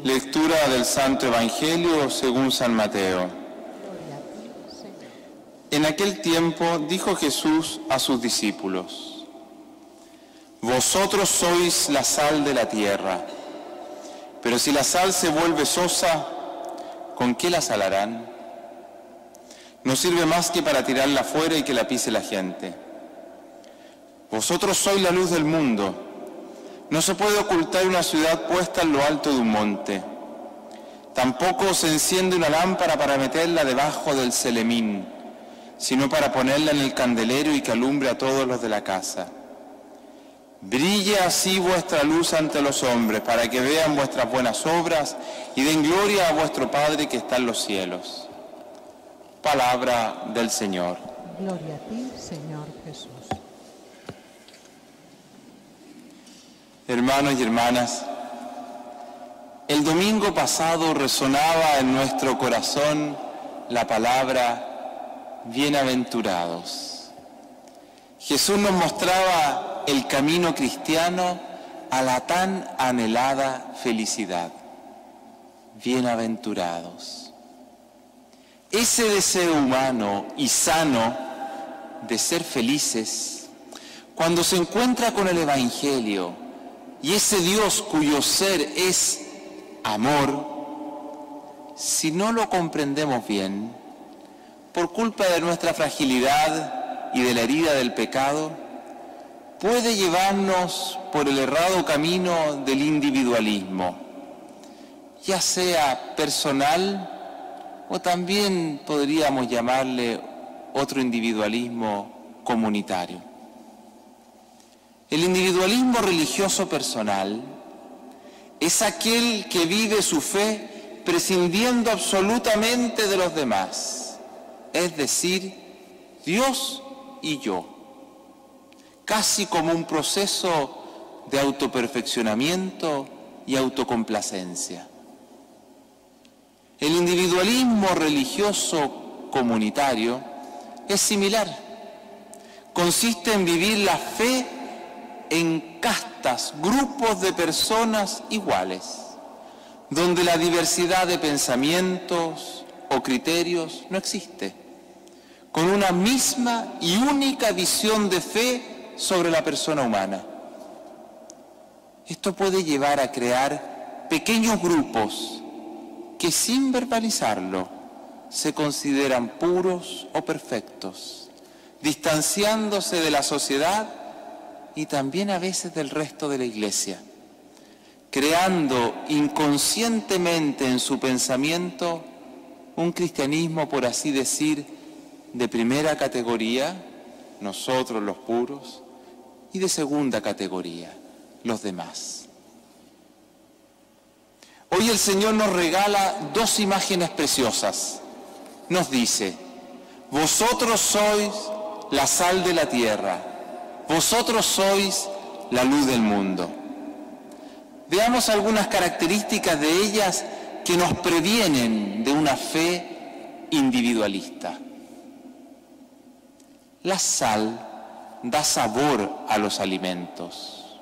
Lectura del Santo Evangelio según San Mateo. En aquel tiempo dijo Jesús a sus discípulos: Vosotros sois la sal de la tierra, pero si la sal se vuelve sosa, ¿con qué la salarán? No sirve más que para tirarla afuera y que la pise la gente. Vosotros sois la luz del mundo. No se puede ocultar una ciudad puesta en lo alto de un monte. Tampoco se enciende una lámpara para meterla debajo del celemín, sino para ponerla en el candelero y que alumbre a todos los de la casa. Brille así vuestra luz ante los hombres, para que vean vuestras buenas obras y den gloria a vuestro Padre que está en los cielos. Palabra del Señor. Gloria a ti, Señor Jesús. Hermanos y hermanas, el domingo pasado resonaba en nuestro corazón la palabra bienaventurados. Jesús nos mostraba el camino cristiano a la tan anhelada felicidad. Bienaventurados. Ese deseo humano y sano de ser felices, cuando se encuentra con el Evangelio, y ese Dios cuyo ser es amor, si no lo comprendemos bien, por culpa de nuestra fragilidad y de la herida del pecado, puede llevarnos por el errado camino del individualismo, ya sea personal o también podríamos llamarle otro individualismo comunitario. El individualismo religioso personal es aquel que vive su fe prescindiendo absolutamente de los demás, es decir, Dios y yo, casi como un proceso de autoperfeccionamiento y autocomplacencia. El individualismo religioso comunitario es similar, consiste en vivir la fe en castas, grupos de personas iguales, donde la diversidad de pensamientos o criterios no existe, con una misma y única visión de fe sobre la persona humana. Esto puede llevar a crear pequeños grupos que sin verbalizarlo se consideran puros o perfectos, distanciándose de la sociedad y también a veces del resto de la Iglesia, creando inconscientemente en su pensamiento un cristianismo, por así decir, de primera categoría, nosotros los puros, y de segunda categoría, los demás. Hoy el Señor nos regala dos imágenes preciosas. Nos dice: vosotros sois la sal de la tierra, vosotros sois la luz del mundo. Veamos algunas características de ellas que nos previenen de una fe individualista. La sal da sabor a los alimentos.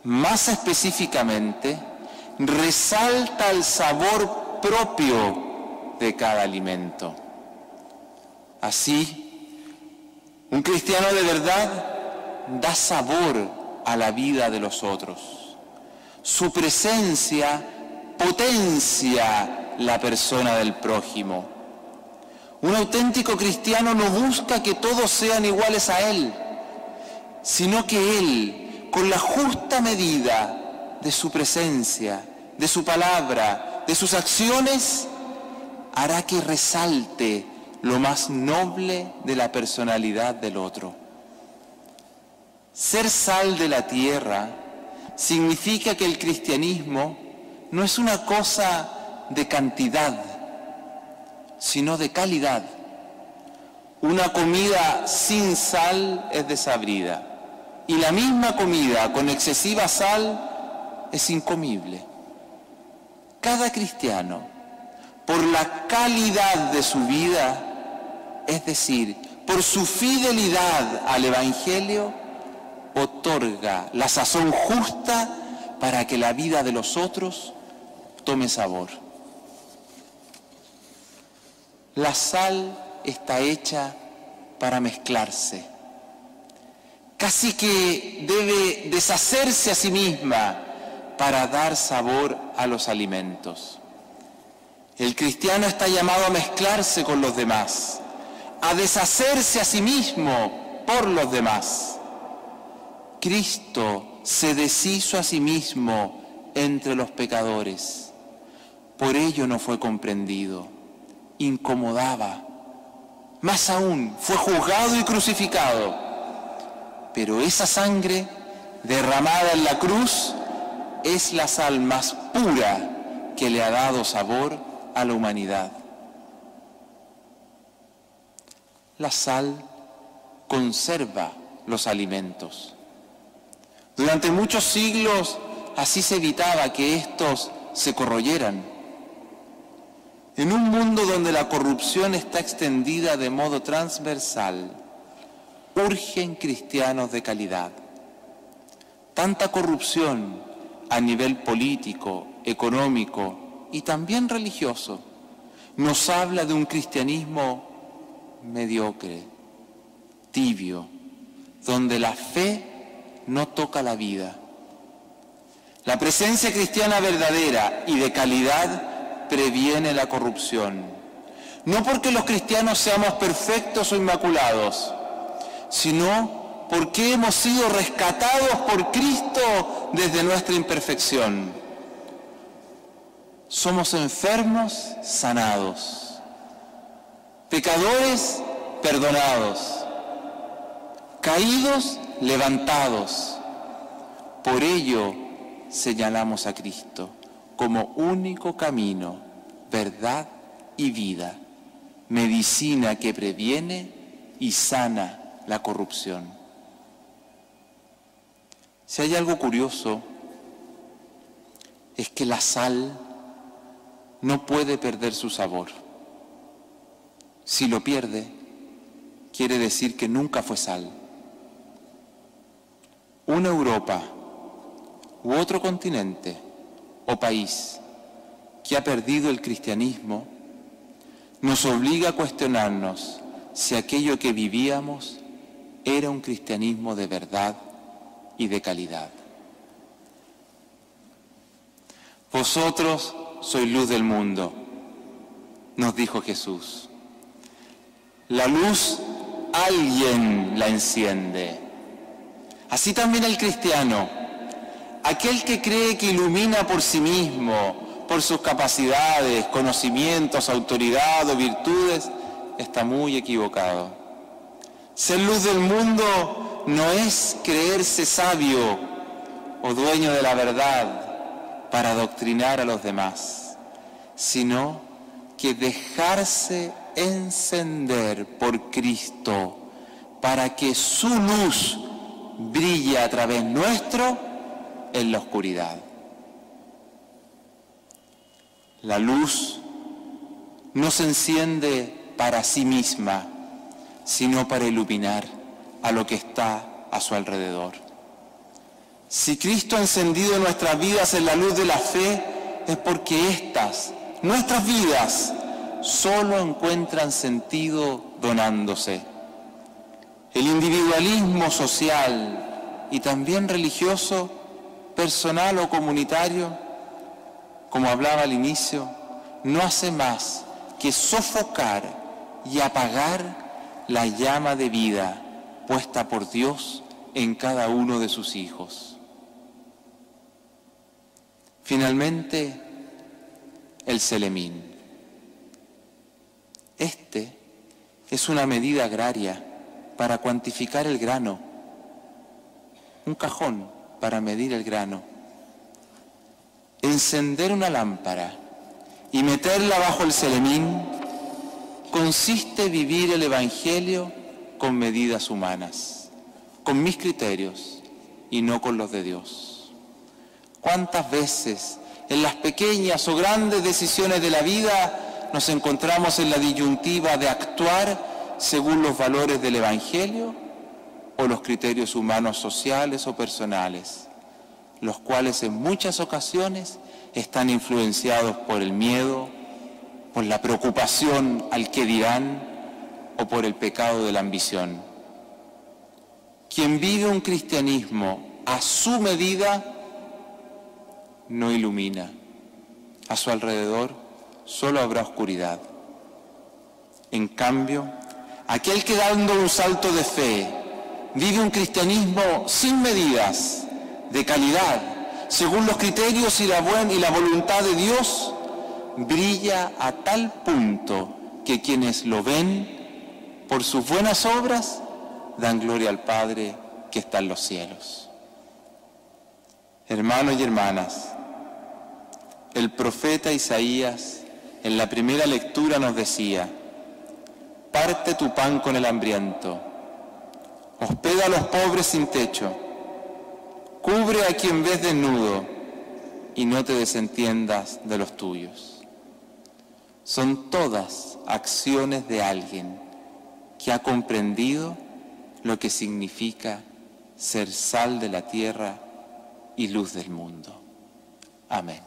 Más específicamente, resalta el sabor propio de cada alimento. Así, un cristiano de verdad da sabor a la vida de los otros. Su presencia potencia la persona del prójimo. Un auténtico cristiano no busca que todos sean iguales a él, sino que él, con la justa medida de su presencia, de su palabra, de sus acciones, hará que resalte lo más noble de la personalidad del otro. Ser sal de la tierra significa que el cristianismo no es una cosa de cantidad, sino de calidad. Una comida sin sal es desabrida, y la misma comida con excesiva sal es incomible. Cada cristiano, por la calidad de su vida, es decir, por su fidelidad al Evangelio, otorga la sazón justa para que la vida de los otros tome sabor. La sal está hecha para mezclarse. Casi que debe deshacerse a sí misma para dar sabor a los alimentos. El cristiano está llamado a mezclarse con los demás, a deshacerse a sí mismo por los demás. Cristo se deshizo a sí mismo entre los pecadores. Por ello no fue comprendido, incomodaba. Más aún, fue juzgado y crucificado. Pero esa sangre derramada en la cruz es la sal más pura que le ha dado sabor a la humanidad. La sal conserva los alimentos. Durante muchos siglos así se evitaba que estos se corroyeran. En un mundo donde la corrupción está extendida de modo transversal, urgen cristianos de calidad. Tanta corrupción a nivel político, económico y también religioso nos habla de un cristianismo mediocre, tibio, donde la fe no toca la vida. La presencia cristiana verdadera y de calidad previene la corrupción. No porque los cristianos seamos perfectos o inmaculados, sino porque hemos sido rescatados por Cristo desde nuestra imperfección. Somos enfermos, sanados, pecadores, perdonados, caídos, levantados. Por ello señalamos a Cristo como único camino, verdad y vida, medicina que previene y sana la corrupción. Si hay algo curioso, es que la sal no puede perder su sabor. Si lo pierde, quiere decir que nunca fue sal. Una Europa u otro continente o país que ha perdido el cristianismo nos obliga a cuestionarnos si aquello que vivíamos era un cristianismo de verdad y de calidad. Vosotros sois luz del mundo, nos dijo Jesús. La luz alguien la enciende. Así también el cristiano, aquel que cree que ilumina por sí mismo, por sus capacidades, conocimientos, autoridad o virtudes, está muy equivocado. Ser luz del mundo no es creerse sabio o dueño de la verdad para adoctrinar a los demás, sino que dejarse encender por Cristo para que su luz brille a través nuestro en la oscuridad. La luz no se enciende para sí misma, sino para iluminar a lo que está a su alrededor. Si Cristo ha encendido nuestras vidas en la luz de la fe, es porque estas, nuestras vidas, solo encuentran sentido donándose. El individualismo social y también religioso, personal o comunitario, como hablaba al inicio, no hace más que sofocar y apagar la llama de vida puesta por Dios en cada uno de sus hijos. Finalmente, el selemín. Este es una medida agraria para cuantificar el grano, un cajón para medir el grano. Encender una lámpara y meterla bajo el selemín consiste en vivir el Evangelio con medidas humanas, con mis criterios y no con los de Dios. ¿Cuántas veces en las pequeñas o grandes decisiones de la vida nos encontramos en la disyuntiva de actuar según los valores del Evangelio o los criterios humanos sociales o personales, los cuales en muchas ocasiones están influenciados por el miedo, por la preocupación al que dirán o por el pecado de la ambición. Quien vive un cristianismo a su medida no ilumina. A su alrededor solo habrá oscuridad. En cambio, aquel que dando un salto de fe vive un cristianismo sin medidas, de calidad, según los criterios y la voluntad de Dios, brilla a tal punto que quienes lo ven por sus buenas obras dan gloria al Padre que está en los cielos. Hermanos y hermanas, el profeta Isaías en la primera lectura nos decía: parte tu pan con el hambriento, hospeda a los pobres sin techo, cubre a quien ves desnudo y no te desentiendas de los tuyos. Son todas acciones de alguien que ha comprendido lo que significa ser sal de la tierra y luz del mundo. Amén.